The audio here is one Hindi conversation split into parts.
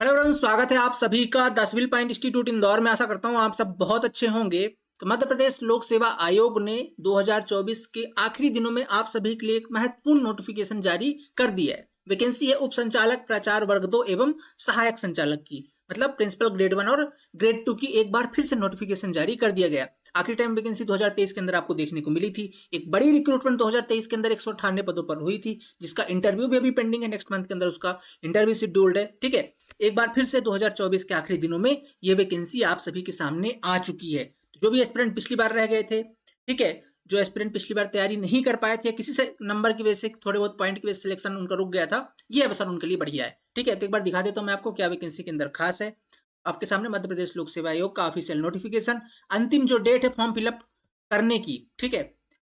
हेलो एवरीवन, स्वागत है आप सभी का the civil point institute Indore में। आशा करता हूं आप सब बहुत अच्छे होंगे। तो मध्य प्रदेश लोक सेवा आयोग ने 2024 के आखिरी दिनों में आप सभी के लिए एक महत्वपूर्ण नोटिफिकेशन जारी कर दिया है। वैकेंसी है उप संचालक प्रचार वर्ग 2 एवं सहायक संचालक की, मतलब प्रिंसिपल ग्रेड 1 और ग्रेड 2 की एक बार फिर से नोटिफिकेशन जारी कर दिया गया। आखिरी टाइम वैकेंसी 2023 के अंदर आपको देखने को मिली थी। एक बड़ी रिक्रूटमेंट 2023 के अंदर 198 पदों पर हुई थी, जिसका इंटरव्यू भी अभी पेंडिंग है। नेक्स्ट मंथ के अंदर उसका इंटरव्यू शेड्यूल्ड है। ठीक है, एक बार फिर से 2024 के आखिरी दिनों में ये वैकेंसी आप सभी के सामने आ चुकी है। तो जो भी एस्पिरेंट पिछली बार रह गए थे, ठीक है, जो एस्पिरेंट पिछली बार तैयारी नहीं कर पाए थे, किसी से नंबर की वजह से, थोड़े बहुत पॉइंट की वजह से सिलेक्शन उनका रुक गया था, ये अवसर उनके लिए बढ़िया है। ठीक है, तो एक बार दिखा देता हूं मैं आपको क्या वैकेंसी के अंदर खास है। आपके सामने मध्य प्रदेश लोक सेवा आयोग का ऑफिशियल नोटिफिकेशन। अंतिम जो डेट है फॉर्म फिलअप करने की, ठीक है,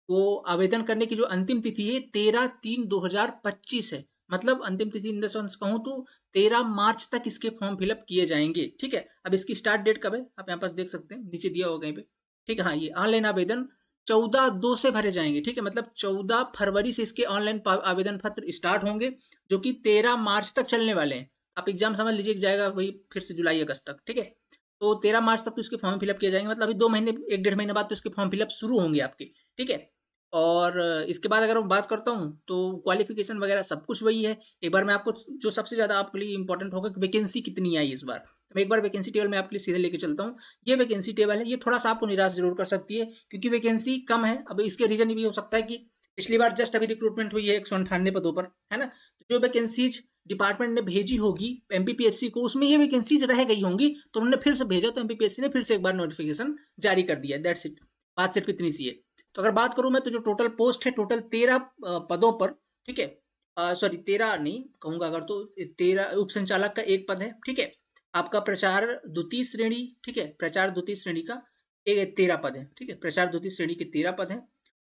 वो आवेदन करने की जो अंतिम तिथि है 13/3/2025 है। मतलब अंतिम तिथि इन द सेंस कहूं तो 13 मार्च तक इसके फॉर्म फिलअप किए जाएंगे। ठीक है, अब इसकी स्टार्ट डेट कब है आप यहाँ पास देख सकते हैं, नीचे दिया होगा कहीं पे। ठीक है, हाँ, ये ऑनलाइन आवेदन 14/2 से भरे जाएंगे। ठीक है, मतलब 14 फरवरी से इसके ऑनलाइन आवेदन पत्र स्टार्ट होंगे, जो कि 13 मार्च तक चलने वाले हैं। आप एग्जाम समझ लीजिए जाएगा वही फिर से जुलाई अगस्त तक। ठीक है, तो 13 मार्च तक तो इसके फॉर्म फिलअप किए जाएंगे, मतलब अभी 2 महीने, 1 डेढ़ महीने बाद तो इसके फॉर्म फिलअप शुरू होंगे आपके। ठीक है, और इसके बाद अगर मैं बात करता हूँ तो क्वालिफिकेशन वगैरह सब कुछ वही है। एक बार मैं आपको जो सबसे ज़्यादा आपके लिए इंपॉर्टेंट होगा कि वैकेंसी कितनी आई इस बार, तो मैं एक बार वैकेंसी टेबल में आपके लिए सीधे लेके चलता हूँ। ये वैकेंसी टेबल है, ये थोड़ा सा आपको निराश जरूर कर सकती है क्योंकि वैकेंसी कम है। अब इसके रीजन ये भी हो सकता है कि पिछली बार जस्ट अभी रिक्रूटमेंट हुई है 198 पदों पर, है ना। तो जो वैकेंसीज डिपार्टमेंट ने भेजी होगी एमपीपीएससी को, उसमें ये वैकेंसीज रह गई होंगी, तो उन्होंने फिर से भेजा, तो एमपीपीएससी ने फिर से एक बार नोटिफिकेशन जारी कर दिया। दैट्स इट, बात सिर्फ इतनी सी है। तो अगर बात करूं मैं तो जो टोटल पोस्ट है, टोटल 13 पदों पर, ठीक है, सॉरी 13 नहीं कहूंगा अगर, तो 13 उप संचालक का एक पद है। ठीक है, आपका प्रचार द्वितीय श्रेणी, ठीक है, प्रचार द्वितीय श्रेणी का 13 पद है। ठीक है, प्रचार द्वितीय श्रेणी के 13 पद है।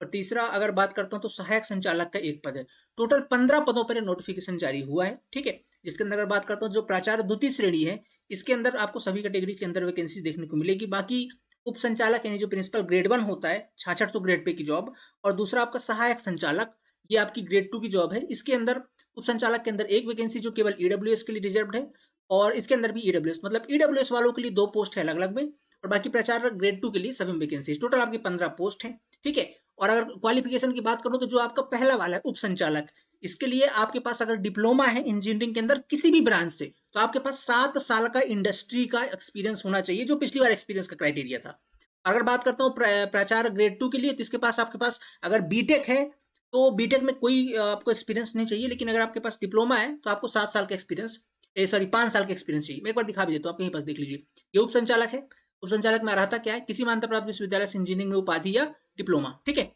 और तीसरा अगर बात करता हूं तो सहायक संचालक का एक पद है। टोटल 15 पदों पर नोटिफिकेशन जारी हुआ है। ठीक है, जिसके अंदर अगर बात करता हूँ जो प्राचार्य द्वितीय श्रेणी है, इसके अंदर आपको सभी कैटेगरी के अंदर वैकेंसी देखने को मिलेगी। बाकी उप संचालक यानी जो प्रिंसिपल ग्रेड 1 होता है 6600 ग्रेड पे की जॉब, और दूसरा आपका सहायक संचालक, ये आपकी ग्रेड 2 की जॉब है। इसके अंदर उप संचालक के अंदर एक वैकेंसी जो केवल ईडब्ल्यूएस के लिए रिजर्व्ड है, और इसके अंदर भी ईडब्ल्यूएस, मतलब ईडब्ल्यूएस वालों के लिए 2 पोस्ट है अलग अलग में, और बाकी प्रचार ग्रेड 2 के लिए सभी वैकेंसी, टोटल आपकी 15 पोस्ट है। ठीक है, और अगर क्वालिफिकेशन की बात करूं तो जो आपका पहला वाला है उप संचालक, इसके लिए आपके पास अगर डिप्लोमा है इंजीनियरिंग के अंदर किसी भी ब्रांच से, तो आपके पास 7 साल का इंडस्ट्री का एक्सपीरियंस होना चाहिए, जो पिछली बार एक्सपीरियंस का क्राइटेरिया था। अगर बात करता हूँ प्राचार्य ग्रेड 2 के लिए, तो इसके पास आपके पास अगर बीटेक है तो बीटेक में कोई आपको एक्सपीरियंस नहीं चाहिए, लेकिन अगर आपके पास डिप्लोमा है तो आपको 7 साल का एक्सपीरियंस, सॉरी 5 साल का एक्सपीरियंस चाहिए। मैं एक बार दिखा भी देता हूँ, आप कहीं पास देख लीजिए। ये उप संचालक है। उप संचालक में रहता क्या है, किसी मान्यता प्राप्त विश्वविद्यालय से इंजीनियरिंग में उपाधि या डिप्लोमा। ठीक है,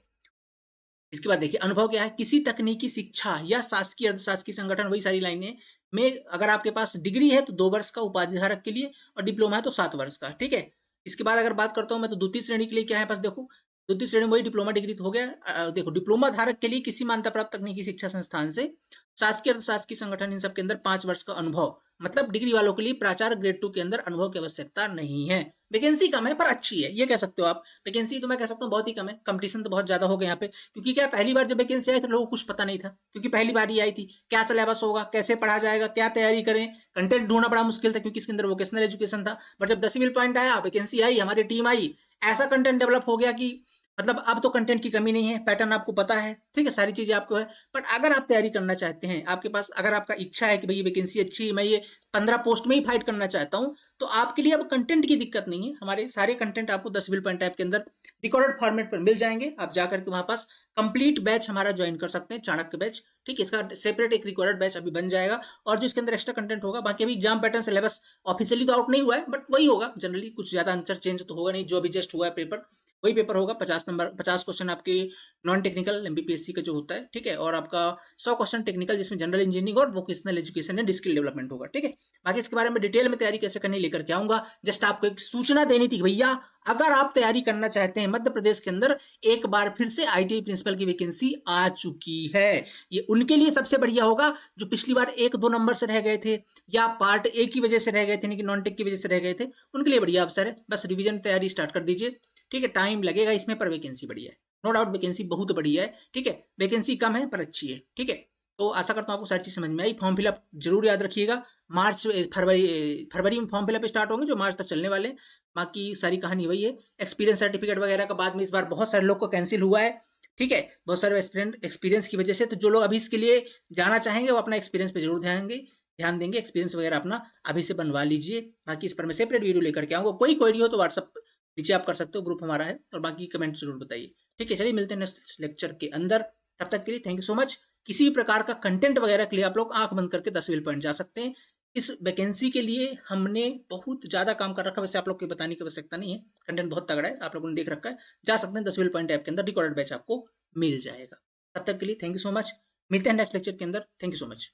इसके बाद देखिए अनुभव क्या है, किसी तकनीकी शिक्षा या शासकीय अर्धशासकीय संगठन, वही सारी लाइनें में अगर आपके पास डिग्री है तो 2 वर्ष का उपाधि धारक के लिए, और डिप्लोमा है तो 7 वर्ष का। ठीक है, इसके बाद अगर बात करता हूं मैं तो द्वितीय श्रेणी के लिए क्या है पास, देखो द्वितीय श्रेणी में वही डिप्लोमा डिग्री तो हो गया। देखो डिप्लोमा धारक के लिए किसी मान्यता प्राप्त तकनीकी शिक्षा संस्थान से, शासकीय अर्धशासकीय संगठन, इन सब के अंदर 5 वर्ष का अनुभव, मतलब डिग्री वालों के लिए प्राचार्य ग्रेड 2 के अंदर अनुभव की आवश्यकता नहीं है। वैकेंसी कम है पर अच्छी है, ये कह सकते हो आप। वैकेंसी तो मैं कह सकता हूँ बहुत ही कम है, कंपटीशन तो बहुत ज्यादा हो गया यहाँ पे, क्योंकि क्या पहली बार जब वैकेंसी आई तो लोगों को कुछ पता नहीं था, क्योंकि पहली बार ही आई थी। क्या सिलेबस होगा, कैसे पढ़ा जाएगा, क्या तैयारी करें, कंटेंट ढूंढना बड़ा मुश्किल था क्योंकि इसके अंदर वोकेशनल एजुकेशन था। बट जब 10 पॉइंट आया, वैकेंसी आई, हमारी टीम आई, ऐसा कंटेंट डेवलप हो गया कि मतलब अब तो कंटेंट की कमी नहीं है, पैटर्न आपको पता है। ठीक है, सारी चीजें आपको है। बट अगर आप तैयारी करना चाहते हैं, आपके पास अगर आपका इच्छा है कि भाई ये वैकेंसी अच्छी है, मैं ये 15 पोस्ट में ही फाइट करना चाहता हूं, तो आपके लिए अब कंटेंट की दिक्कत नहीं है। हमारे सारे कंटेंट आपको 10 बिल पॉइंट टाइप के अंदर रिकॉर्डेड फॉर्मेट पर मिल जाएंगे। आप जाकर के वहां पास कंप्लीट बैच हमारा ज्वाइन कर सकते हैं, चाणक्य बैच। ठीक है, इसका सेपरेट एक रिकॉर्डेड बैच अभी बन जाएगा, और जो इसके अंदर एक्स्ट्रा कंटेंट होगा, बाकी अभी एग्जाम पैटर्न सिलेबस ऑफिशियली तो आउट नहीं हुआ है, बट वही होगा जनरली, कुछ ज्यादा अंतर चेंज तो होगा नहीं। जो अभी जस्ट हुआ है पेपर, वही पेपर होगा। 50 नंबर, 50 क्वेश्चन आपके नॉन टेक्निकल एमपीपीएससी का जो होता है। ठीक है, और आपका 100 क्वेश्चन टेक्निकल, जिसमें जनरल इंजीनियरिंग और vocational education and skill development होगा। ठीक है, बाकी इसके बारे में डिटेल में तैयारी कैसे करनी लेकर के आऊंगा। जस्ट आपको एक सूचना देनी थी भैया, अगर आप तैयारी करना चाहते हैं, मध्य प्रदेश के अंदर एक बार फिर से आईटीआई प्रिंसिपल की वैकेंसी आ चुकी है। ये उनके लिए सबसे बढ़िया होगा जो पिछली बार 1-2 नंबर से रह गए थे, या पार्ट ए की वजह से रह गए थे, नॉन टेक की वजह से रह गए थे, उनके लिए बढ़िया अवसर है। बस रिवीजन तैयारी स्टार्ट कर दीजिए। ठीक है, टाइम लगेगा इसमें, पर वैकेंसी बढ़िया है, नो डाउट वैकेंसी बहुत बढ़िया है। ठीक है, वैकेंसी कम है पर अच्छी है। ठीक है, तो आशा करता हूँ आपको सारी चीज़ समझ में आई। फॉर्म फिलअप जरूर याद रखिएगा। फरवरी में फॉर्म फिलअप स्टार्ट होंगे जो मार्च तक चलने वाले हैं। बाकी सारी कहानी वही है। एक्सपीरियंस सर्टिफिकेट वगैरह का बाद में इस बार बहुत सारे लोग को कैंसिल हुआ है, ठीक है, बहुत सारे एक्सपीरियंस की वजह से। तो जो लोग अभी इसके लिए जाना चाहेंगे वो अपना एक्सपीरियंस पे जरूर ध्यान देंगे। एक्सपीरियंस वगैरह अपना अभी से बनवा लीजिए। बाकी इस पर मैं सेपरेट वीडियो लेकर के आऊँगा। कोई क्वेरी हो तो व्हाट्सअप नीचे आप कर सकते हो, ग्रुप हमारा है। और बाकी कमेंट जरूर बताइए, ठीक है। चलिए मिलते हैं नेक्स्ट लेक्चर के अंदर। तब तक के लिए थैंक यू सो मच। किसी भी प्रकार का कंटेंट वगैरह के लिए आप लोग आंख बंद करके 10 पॉइंट जा सकते हैं। इस वैकेंसी के लिए हमने बहुत ज़्यादा काम कर रखा है, वैसे आप लोग को बताने की आवश्यकता नहीं है। कंटेंट बहुत तगड़ा है, आप लोगों ने देख रखा है। जा सकते हैं 10 पॉइंट ऐप के अंदर, रिकॉर्डेड बैच आपको मिल जाएगा। तब तक के लिए थैंक यू सो मच। मिलते हैं नेक्स्ट लेक्चर के अंदर। Thank you so much.